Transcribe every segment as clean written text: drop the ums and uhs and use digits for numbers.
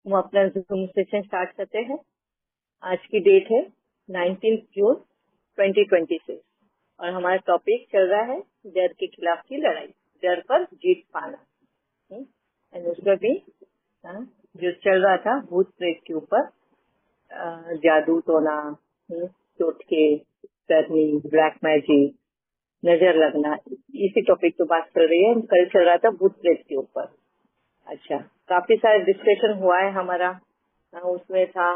हम अपना zoom session start करते हैं। आज की डेट है 19 जून 2026 और हमारा टॉपिक चल रहा है डर के खिलाफ की लड़ाई, डर पर जीत पाना। एंड उसमें भी जो चल रहा था भूत प्रेत के ऊपर, जादू टोना, टोटके करनी, ब्लैक मैजिक, नजर लगना, इसी टॉपिक पे बात कर रही है। कल चल रहा था भूत प्रेत के ऊपर। अच्छा, काफी सारे डिस्कशन हुआ है हमारा। उसमें था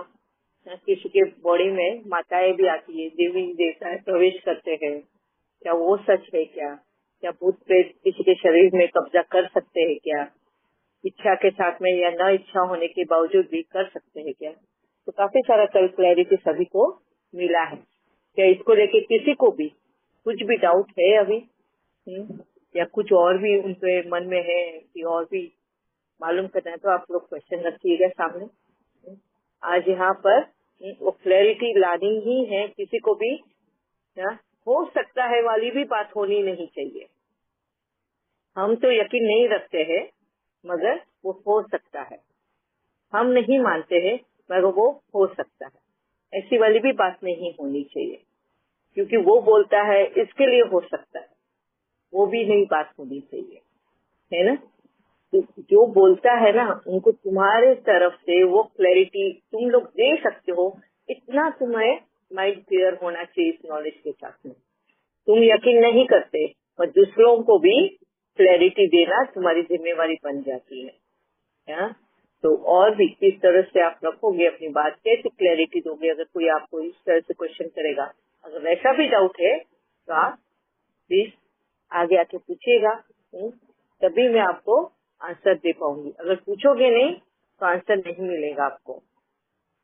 किसी के बॉडी में माताएं भी आती है, देवी देवता प्रवेश करते हैं, क्या वो सच है? क्या भूत प्रेत किसी के शरीर में कब्जा कर सकते हैं? क्या इच्छा के साथ में या न इच्छा होने के बावजूद भी कर सकते हैं क्या? तो काफी सारा कल क्लैरिटी सभी को मिला है। क्या इसको लेके किसी को भी कुछ भी डाउट है अभी? या कुछ और भी उनके मन में है कि और भी मालूम करना है तो आप लोग क्वेश्चन रखिएगा सामने। आज यहाँ पर वो क्लैरिटी लानी ही है। किसी को भी हो सकता है वाली भी बात होनी नहीं चाहिए। हम तो यकीन नहीं रखते हैं मगर वो हो सकता है। हम नहीं मानते हैं मगर वो हो सकता है, ऐसी वाली भी बात नहीं होनी चाहिए। क्योंकि वो बोलता है इसके लिए हो सकता है, वो भी नहीं बात होनी चाहिए, है ना? तो जो बोलता है ना उनको तुम्हारे तरफ से वो क्लैरिटी तुम लोग दे सकते हो, इतना तुम्हें माइंड क्लियर होना चाहिए इस नॉलेज के साथ में। तुम यकीन नहीं करते और दूसरों को भी क्लैरिटी देना तुम्हारी जिम्मेवारी बन जाती है। तो और भी किस तरह से आप रखोगे अपनी बात, कैसे क्लैरिटी दोगे? अगर कोई आपको इस तरह से क्वेश्चन करेगा, अगर वैसा भी डाउट है तो आप प्लीज आगे आके पूछिएगा, तभी मैं आपको आंसर दे पाऊंगी। अगर पूछोगे नहीं तो आंसर नहीं मिलेगा आपको,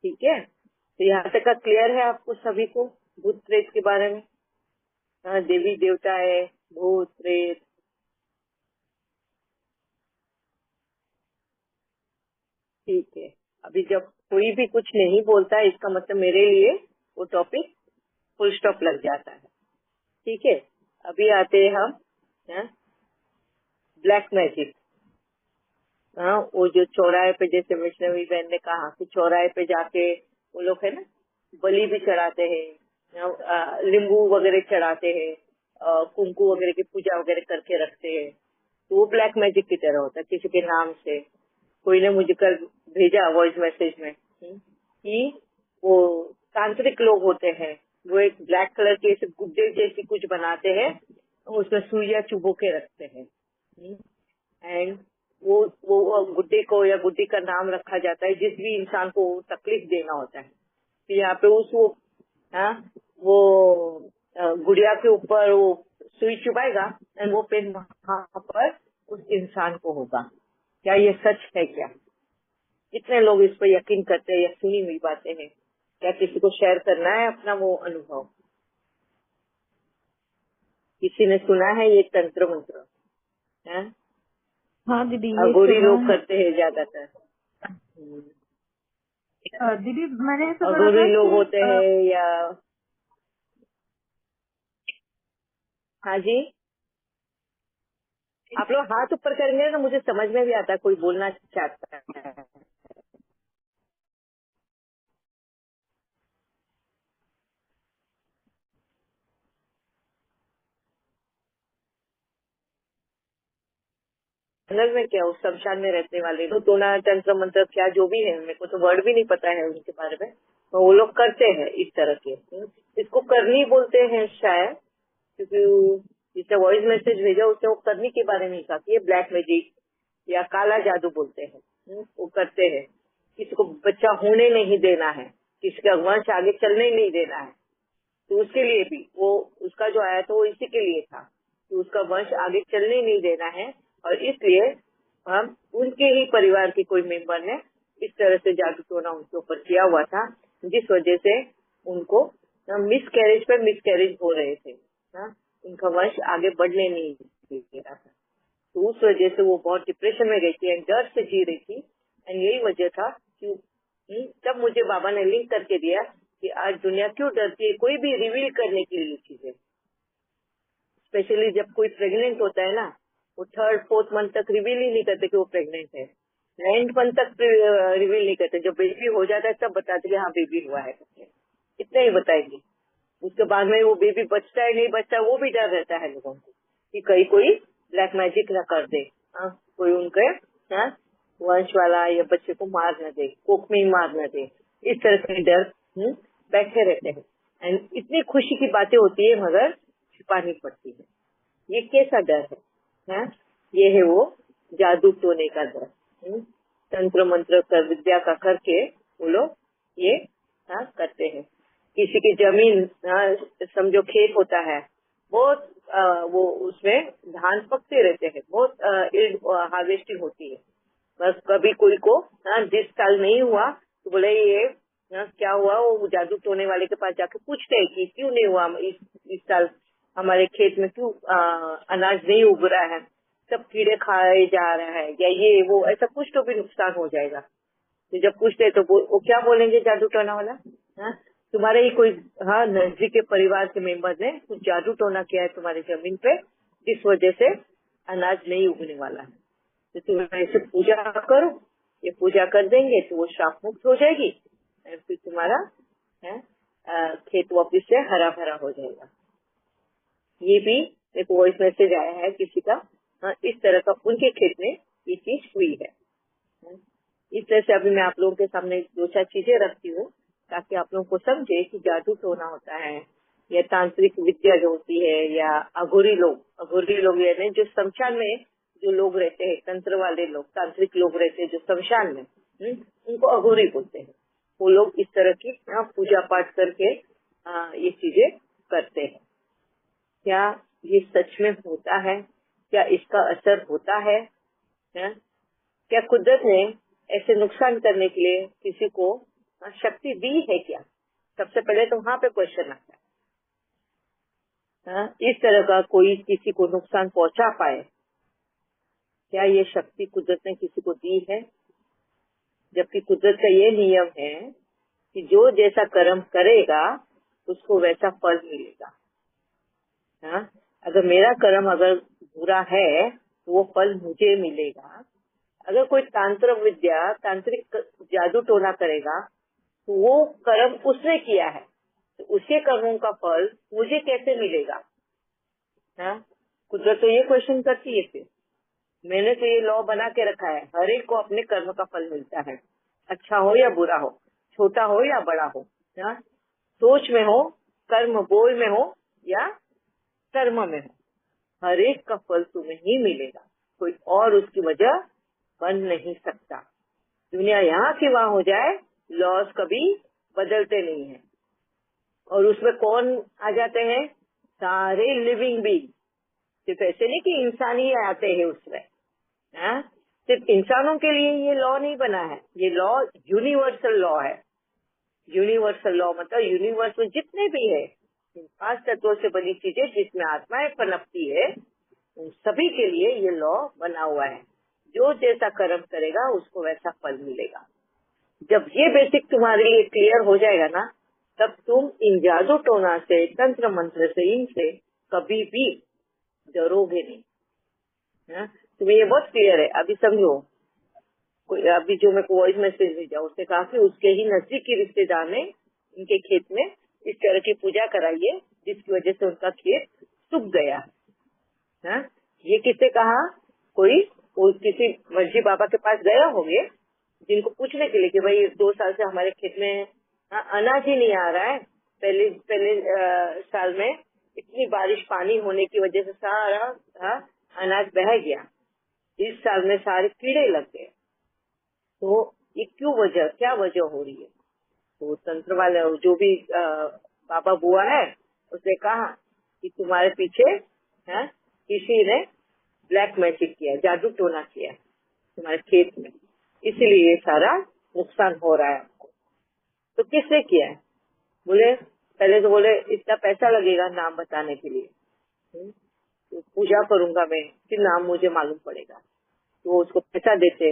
ठीक है? तो यहाँ तक का क्लियर है आपको सभी को भूत प्रेत के बारे में? देवी देवता है, भूत प्रेत, ठीक है। अभी जब कोई भी कुछ नहीं बोलता है इसका मतलब मेरे लिए वो टॉपिक फुल स्टॉप लग जाता है, ठीक है? अभी आते हैं हम ब्लैक मैजिक। वो जो चौराहे पे, जैसे वैष्णवी बहन ने कहा कि चौराहे पे जाके वो लोग है ना बलि भी चढ़ाते हैं, लींबू वगैरह चढ़ाते हैं, कुंकू वगैरह की पूजा वगैरह करके रखते हैं। तो वो ब्लैक मैजिक की तरह होता है। किसी के नाम से कोई ने मुझे कल भेजा वॉइस मैसेज में कि वो तांत्रिक लोग होते हैं, वो एक ब्लैक कलर के ऐसे गुड्डे जैसी कुछ बनाते हैं, उसमें सुइया चुबो के रखते हैं। एंड वो गुड्डे को या गुड्डी का नाम रखा जाता है जिस भी इंसान को तकलीफ देना होता है। तो यहाँ पे वो गुड़िया के ऊपर वो सुई चुभाएगा एंड वो पेन वहां पर उस इंसान को होगा। क्या ये सच है? क्या कितने लोग इस पर यकीन करते हैं या सुनी हुई बातें हैं? क्या किसी को शेयर करना है अपना वो अनुभव? किसी ने सुना है ये तंत्र मंत्र? है हाँ दीदी, ये अघोरी सुना लोग है। करते हैं ज्यादातर। दीदी मैंने ऐसा सुना अघोरी था लोग कि होते हैं या हाँ जी, आप लोग हाथ ऊपर करेंगे तो मुझे समझ में भी आता है कोई बोलना चाहता है। जंगल में क्या उस शमशान में रहने वाले लोग टोना तंत्र मंत्र क्या जो भी है, मेरे को तो वर्ड भी नहीं पता है उनके बारे में, तो वो लोग करते हैं इस तरह के। इसको करनी बोलते हैं शायद, क्योंकि जिसने वॉइस मैसेज भेजा उसने वो करनी के बारे में कहा कि ये ब्लैक मैजिक या काला जादू बोलते हैं। वो करते हैं, किसी को बच्चा होने नहीं देना है, किसी का वंश आगे चलने नहीं देना है। तो उसके लिए भी वो उसका जो आया था वो इसी के लिए था कि उसका वंश आगे चलने नहीं देना है। और इसलिए हम उनके ही परिवार के कोई मेंबर ने इस तरह से जादू टोना उनके ऊपर किया हुआ था, जिस वजह से उनको मिस कैरेज पे मिस कैरेज हो रहे थे। उनका वंश आगे बढ़ने नहीं दे रहा था। तो उस वजह से वो बहुत डिप्रेशन में गई थी एंड डर से जी रही थी। एंड यही वजह था कि तब मुझे बाबा ने लिंक करके दिया कि आज दुनिया क्यों डरती है कोई भी रिवील करने के लिए चीजें। स्पेशली जब कोई प्रेग्नेंट होता है ना, वो 3rd 4th मंथ तक रिवील ही नहीं करते कि वो प्रेग्नेंट है। 9th मंथ तक रिवील नहीं करते, जब बेबी हो जाता है तब बताते कि हाँ बेबी हुआ है करके, इतना ही बताएंगे। उसके बाद में वो बेबी बचता है नहीं बचता वो भी डर रहता है लोगों को कि कहीं कोई ब्लैक मैजिक ना कर दे, कोई उनके वंश वाला या बच्चे को मार न दे, कोख में ही मार न दे, इस तरह के डर बैठे रहते हैं। एंड इतनी खुशी की बातें होती है मगर छिपानी पड़ती है। ये कैसा डर है? ये है वो जादू टोने का डर। तंत्र मंत्र कर विद्या का करके वो लोग ये करते हैं। किसी की जमीन समझो खेत होता है, बहुत वो उसमें धान पकते रहते हैं, बहुत हार्वेस्टिंग होती है। बस कभी कोई को जिस साल नहीं हुआ तो बोले ये क्या हुआ, वो जादू टोने वाले के पास जाके पूछते हैं कि क्यों नहीं हुआ इस साल हमारे खेत में, क्यों अनाज नहीं उग रहा है, सब कीड़े खाए जा रहा है या ये वो ऐसा कुछ तो भी नुकसान हो जाएगा। तो जब पूछते तो वो क्या बोलेंगे जादू टोना वाला, तुम्हारे ही कोई नजदीक के परिवार के मेंबर ने कुछ जादू टोना किया है तुम्हारी जमीन पे, जिस वजह से अनाज नहीं उगने वाला है, तो तुम ऐसे पूजा करो, ये पूजा कर देंगे तो वो श्राप मुक्त हो जाएगी, फिर तुम्हारा खेत वापिस से हरा भरा हो जाएगा। ये भी एक वॉइस मैसेज आया है किसी का, इस तरह का उनके खेत में ये चीज हुई है। इस तरह से अभी मैं आप लोगों के सामने 2-4 चीजें रखती हूँ ताकि आप लोगों को समझे कि जादू टोना होता है या तांत्रिक विद्या जो होती है, या अघोरी लोग यानी जो शमशान में जो लोग रहते हैं, तंत्र वाले लोग, तांत्रिक लोग रहते हैं जो शमशान में, उनको अघोरी बोलते हैं। वो लोग इस तरह की पूजा पाठ करके ये चीजें करते हैं। क्या ये सच में होता है? क्या इसका असर होता है? क्या कुदरत ने ऐसे नुकसान करने के लिए किसी को शक्ति दी है क्या? सबसे पहले तो वहाँ पे क्वेश्चन आता है। इस तरह का कोई किसी को नुकसान पहुंचा पाए, क्या ये शक्ति कुदरत ने किसी को दी है? जबकि कुदरत का ये नियम है कि जो जैसा कर्म करेगा उसको वैसा फल मिलेगा। अगर मेरा कर्म अगर बुरा है तो वो फल मुझे मिलेगा। अगर कोई तांत्रिक जादू टोना करेगा तो वो कर्म उसने किया है, तो उसके कर्मों का फल मुझे कैसे मिलेगा? कुदरत तो ये क्वेश्चन करती है। फिर मैंने तो ये लॉ बना के रखा है, हर एक को अपने कर्म का फल मिलता है, अच्छा हो या बुरा हो, छोटा हो या बड़ा हो, सोच में हो, कर्म बोल में हो या कर्म में हो, हर एक का फल तुम्हें ही मिलेगा। कोई और उसकी वजह बन नहीं सकता। दुनिया यहाँ की वहाँ हो जाए, लॉज कभी बदलते नहीं है। और उसमें कौन आ जाते हैं? सारे लिविंग बींग। सिर्फ ऐसे नहीं कि इंसान ही आते हैं उसमें। सिर्फ इंसानों के लिए ये लॉ नहीं बना है, ये लॉ यूनिवर्सल लॉ है। यूनिवर्सल लॉ मतलब यूनिवर्स में जितने भी है 5 तत्वों से बनी चीजें जिसमें आत्माएं पनपती है, उन सभी के लिए ये लॉ बना हुआ है। जो जैसा कर्म करेगा उसको वैसा फल मिलेगा। जब ये बेसिक तुम्हारे लिए क्लियर हो जाएगा ना, तब तुम इन जादू टोना से, तंत्र मंत्र से, इनसे कभी भी डरोगे नहीं। तुम्हें ये बहुत क्लियर है। अभी समझो, अभी जो मेरे को वॉइस मैसेज भेजा उसने कहा कि उसके ही नजदीक के रिश्तेदार ने इनके खेत में इस तरह की पूजा कराई है जिसकी वजह से उनका खेत सूख गया है। ये किससे कहा? कोई किसी मर्जी बाबा के पास गया होंगे जिनको पूछने के लिए कि भाई 2 साल से हमारे खेत में अनाज ही नहीं आ रहा है। पहले साल में इतनी बारिश पानी होने की वजह से सारा अनाज बह गया, इस साल में सारे कीड़े लग गए, तो ये क्या वजह हो रही है? तो तंत्र वाले जो भी बाबा बुआ है उसने कहा कि तुम्हारे पीछे किसी ने ब्लैक मैजिक किया, जादू टोना किया तुम्हारे खेत में, इसीलिए ये सारा नुकसान हो रहा है आपको। तो किसने किया है? बोले पहले तो बोले इतना पैसा लगेगा नाम बताने के लिए, तो पूजा करूंगा मैं, फिर नाम मुझे मालूम पड़ेगा। तो उसको पैसा देते,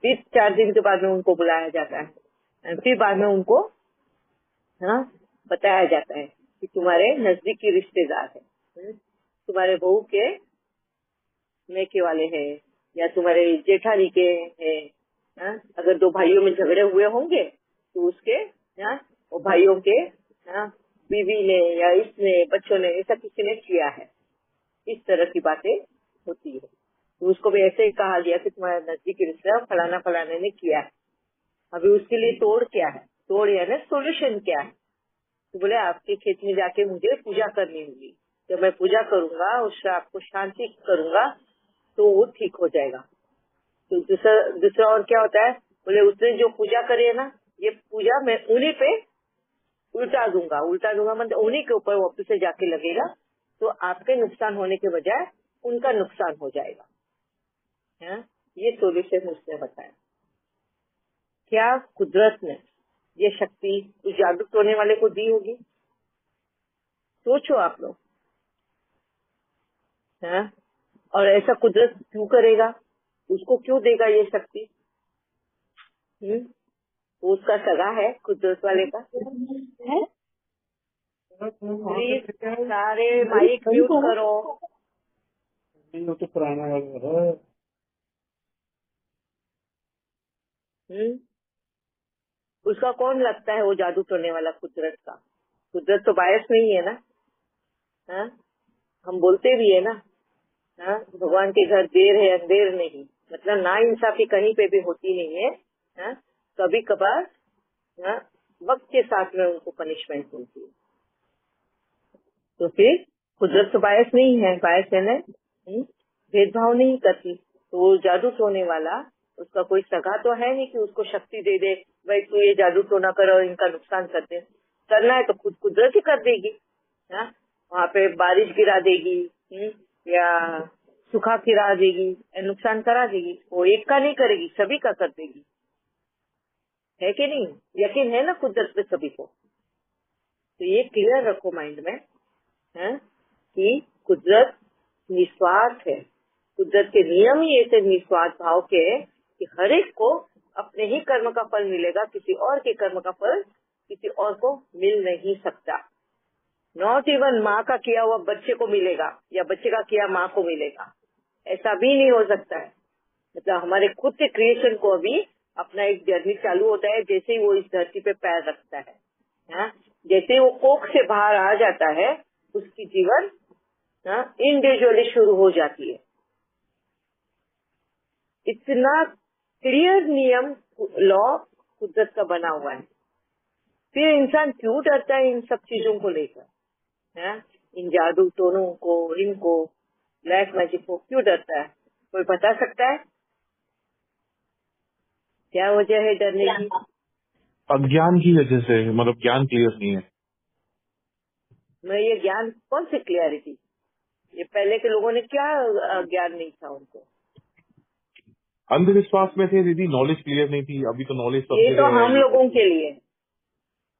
फिर 4 दिन के बाद में उनको बुलाया जाता है, फिर बाद में उनको बताया जाता है कि तुम्हारे नजदीकी रिश्तेदार है, तुम्हारे बहू के मैके वाले हैं या तुम्हारे जेठानी के हैं अगर दो भाइयों में झगड़े हुए होंगे तो उसके वो भाइयों के बीवी ने या इसने बच्चों ने ऐसा किसी ने किया है, इस तरह की बातें होती है। तो उसको भी ऐसे ही कहा गया कि तुम्हारा नजदीकी रिश्ता फलाना फलाने ने किया है। अभी उसके लिए तोड़ क्या है, तोड़ यानी सोल्यूशन क्या है? तो बोले आपके खेत में जाके मुझे पूजा करनी होगी, जब मैं पूजा करूंगा उससे आपको शांति करूंगा तो वो ठीक हो जाएगा। तो दूसरा और क्या होता है, बोले उसने जो पूजा करी है ना, ये पूजा मैं उन्हीं पे उल्टा दूंगा मतलब उन्हीं के ऊपर वापस से जाके लगेगा, तो आपके नुकसान होने के बजाय उनका नुकसान हो जाएगा। ये सोल्यूशन उसने बताया। क्या कुदरत ने ये शक्ति उस जादू टोने वाले को दी होगी? सोचो आप लोग। और ऐसा कुदरत क्यों करेगा? उसको क्यों देगा ये शक्ति? उसका सगा है कुदरत वाले का। प्लीज सारे माइक म्यूट करो। तो पुराना है। उसका कौन लगता है वो जादू टोने वाला? कुदरत का। कुदरत तो बायस नहीं है ना। हम बोलते भी है ना, भगवान के घर देर है अंधेर नहीं, मतलब ना इंसाफी कहीं पे भी होती नहीं है। कभी कभार वक्त के साथ में उनको पनिशमेंट मिलती है। तो फिर कुदरत तो बायस नहीं है, बायस है ना, भेदभाव नहीं करती। तो वो जादू टोने वाला उसका कोई सगा तो है नहीं कि उसको शक्ति दे दे, भाई तू ये जादू टोना कर और इनका नुकसान कर दे। करना है तो खुद कुदरत ही कर देगी। वहाँ पे बारिश गिरा देगी या सूखा गिरा देगी, नुकसान करा देगी। वो एक का नहीं करेगी, सभी का कर देगी। है कि नहीं? यकीन है ना कुदरत पे सभी को? तो ये क्लियर रखो माइंड में कि कुदरत निस्वार्थ है। कुदरत के नियम ही ऐसे निस्वार्थ भाव के है कि हर एक को अपने ही कर्म का फल मिलेगा, किसी और के कर्म का फल किसी और को मिल नहीं सकता। नॉट इवन माँ का किया हुआ बच्चे को मिलेगा या बच्चे का किया माँ को मिलेगा, ऐसा भी नहीं हो सकता है। मतलब हमारे खुद के क्रिएशन को अभी अपना एक जर्नी चालू होता है जैसे ही वो इस धरती पे पैर रखता है। जैसे ही वो कोख से बाहर आ जाता है उसकी जीवन इंडिविजुअली शुरू हो जाती है। इतना क्लियर नियम लॉ कुदरत का बना हुआ है। फिर इंसान क्यों डरता है इन सब चीजों को लेकर? इन जादू टोनों को, इनको ब्लैक मैजिक को क्यों डरता है? कोई बता सकता है क्या वजह है डरने की? अज्ञान की वजह से, मतलब ज्ञान क्लियर नहीं है। मैं ये ज्ञान कौन सी क्लियरिटी? ये पहले के लोगों ने क्या ज्ञान नहीं था उनको? अंधविश्वास में थे दीदी, नॉलेज क्लियर नहीं थी। अभी तो नॉलेज सब ये तो जगह है। हम लोगों के लिए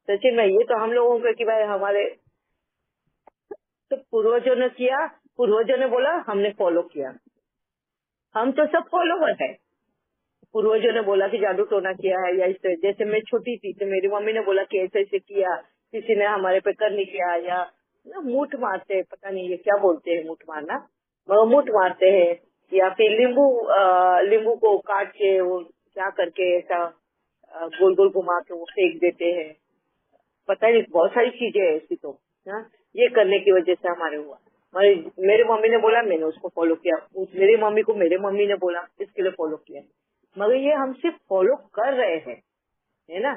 सचिन भाई, ये तो हम लोगों के कि भाई हमारे तो पूर्वजों ने किया, पूर्वजों ने बोला हमने फॉलो किया। हम तो सब फॉलोवर है। पूर्वजों ने बोला कि जादू टोना किया है, या इस जैसे मैं छोटी थी तो मेरी मम्मी ने बोला कि ऐसे ऐसे किया, किसी ने हमारे पे कर नहीं किया, या मूठ मारते हैं, पता नहीं ये क्या बोलते हैं मूठ मारना, मगर मूठ मारते हैं, या फिर नींबू को काट के वो क्या करके ऐसा गोल गोल घुमा के वो फेंक देते हैं। पता नहीं बहुत सारी चीजें है ऐसी। तो ये करने की वजह से हमारे हुआ। मेरे मम्मी ने बोला, मैंने उसको फॉलो किया। मेरी मम्मी को मेरे मम्मी ने बोला, इसके लिए फॉलो किया। मगर ये हम सिर्फ फॉलो कर रहे हैं, है ना।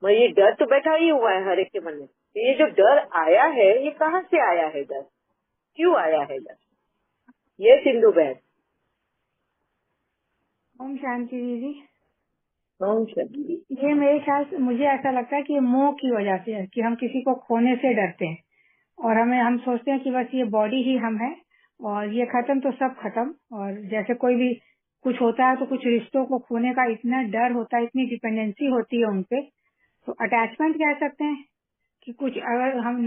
मगर ये डर तो बैठा ही हुआ है हर एक के मन में। तो ये जो डर आया है ये कहाँ से आया है? डर क्यों आया है? डर ये सिंधु बहन। ओम शांति दीदी। ओम शांति। ये मेरे ख्याल से मुझे ऐसा लगता है कि ये मोह की वजह से है कि हम किसी को खोने से डरते हैं और हम सोचते हैं कि बस ये बॉडी ही हम है और ये खत्म तो सब खत्म। और जैसे कोई भी कुछ होता है तो कुछ रिश्तों को खोने का इतना डर होता है, इतनी डिपेंडेंसी होती है उनपे, तो अटैचमेंट कह सकते हैं कि कुछ अगर हम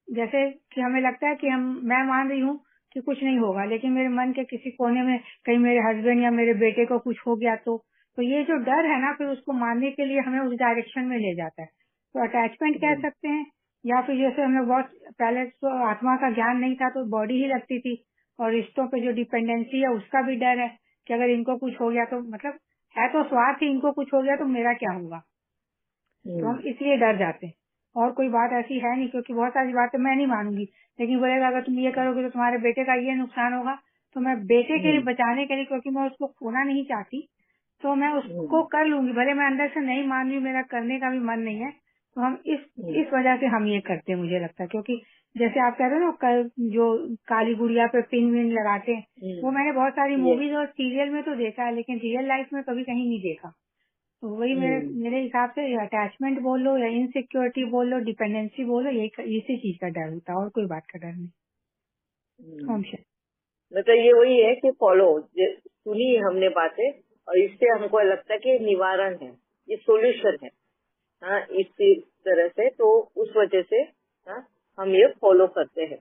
जैसे कि हमें लगता है कि मैं मान रही हूँ कि कुछ नहीं होगा, लेकिन मेरे मन के किसी कोने में कहीं मेरे हस्बैंड या मेरे बेटे को कुछ हो गया तो ये जो डर है ना, फिर उसको मानने के लिए हमें उस डायरेक्शन में ले जाता है। तो अटैचमेंट कह सकते हैं। या फिर जैसे हमें बहुत पहले तो आत्मा का ज्ञान नहीं था तो बॉडी ही लगती थी, और रिश्तों पे जो डिपेंडेंसी है उसका भी डर है कि अगर इनको कुछ हो गया तो मतलब है तो स्वार्थ ही, इनको कुछ हो गया तो मेरा क्या होगा, तो हम इसलिए डर जाते हैं। और कोई बात ऐसी है नहीं, क्योंकि बहुत सारी बातें मैं नहीं मानूंगी, लेकिन बोलेगा अगर तुम ये करोगे तो तुम्हारे बेटे का ये नुकसान होगा, तो मैं बेटे के लिए बचाने के लिए, क्योंकि मैं उसको खोना नहीं चाहती, तो मैं उसको कर लूंगी, भले मैं अंदर से नहीं मान रही, मेरा करने का भी मन नहीं है। तो हम इस वजह से हम ये करते हैं, मुझे लगता है। क्योंकि जैसे आप कह रहे हो ना, जो काली गुड़िया पे पिन विन लगाते हैं, वो मैंने बहुत सारी मूवीज और सीरियल में तो देखा है, लेकिन रियल लाइफ में कभी कहीं नहीं देखा। तो वही मेरे हिसाब से अटैचमेंट बोल लो या इनसिक्योरिटी बोल लो, डिपेंडेंसी बोलो, यही इसी चीज का डर होता है, और कोई बात का डर नहीं। मतलब ये वही है कि फॉलो सुनी हमने बातें, और इससे हमको लगता है कि निवारण है, ये सोल्यूशन है। हाँ, इस तरह से तो उस वजह से हाँ, हम ये फॉलो करते हैं,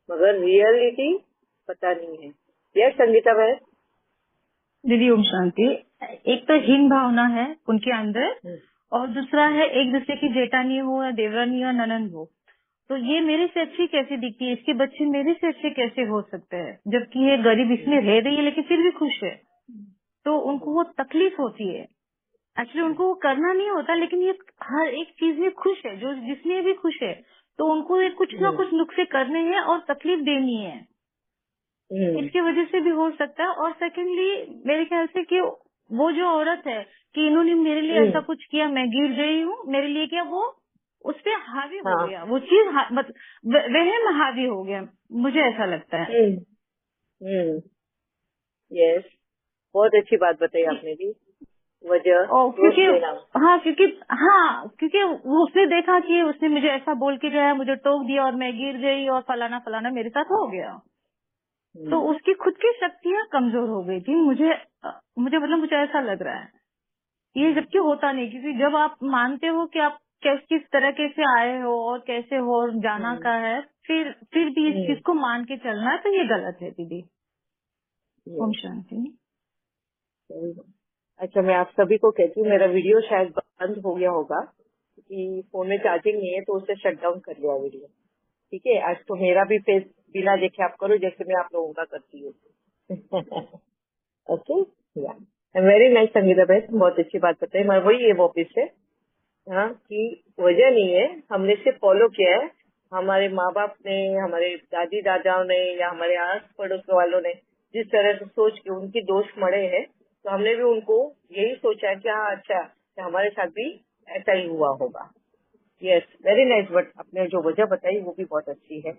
मगर रियलिटी पता नहीं है। यह संगीता बहन दीदी ओम शांति। एक तो हीन भावना है उनके अंदर, और दूसरा है एक दूसरे की जेठानी हो या देवरानी हो ननंद हो, तो ये मेरे से अच्छी कैसे दिखती है, इसके बच्चे मेरे से अच्छे कैसे हो सकते हैं, जबकि ये गरीब इसमें रह रही है लेकिन फिर भी खुश है। तो उनको वो तकलीफ होती है, एक्चुअली उनको वो करना नहीं होता, लेकिन ये हर एक चीज में खुश है, जो जिसमें भी खुश है, तो उनको ये कुछ ना कुछ नुक्से करने हैं और तकलीफ देनी है, इसकी वजह से भी हो सकता है। और सेकेंडली मेरे ख्याल से कि वो जो औरत है कि इन्होंने मेरे लिए ऐसा कुछ किया, मैं गिर गई हूँ, मेरे लिए क्या, वो उस पे हावी हो गया, वो चीज वह में हावी हो गया, मुझे ऐसा लगता है। यस, बहुत अच्छी बात बताई आपने भी, वजह क्योंकि उसने देखा कि उसने मुझे ऐसा बोल के गया, मुझे टोक दिया और मैं गिर गई और फलाना फलाना मेरे साथ हो गया, तो उसकी खुद की शक्तियां कमजोर हो गई थी। मुझे मुझे ऐसा लग रहा है ये, जबकि होता नहीं, क्योंकि जब आप मानते हो कि आप किस तरह से आए हो और कैसे हो और जाना का है, फिर भी इस चीज को मान के चलना है, तो ये गलत है दीदी। ओम शांति। अच्छा, मैं आप सभी को कहती हूँ, मेरा वीडियो शायद बंद हो गया होगा क्योंकि फोन में चार्जिंग नहीं है, तो उसे शट डाउन कर लिया वीडियो। ठीक है, आज तो मेरा भी फेस बिना देखे आप करो, जैसे मैं आप लोगों का करती हूँ। ओके, वेरी नाइस संगीता भाई, बहुत अच्छी बात बताई। मैं वही है वापिस से, हाँ, कि वजह नहीं है, हमने सिर्फ फॉलो किया है, हमारे माँ बाप ने, हमारे दादी दादाओं ने या हमारे आस पड़ोस वालों ने जिस तरह से सोच के उनकी दोष मरे हैं, तो हमने भी उनको यही सोचा है कि हाँ अच्छा, कि हमारे साथ भी ऐसा ही हुआ होगा। Yes, very nice. बट आपने जो वजह बताई वो भी बहुत अच्छी है।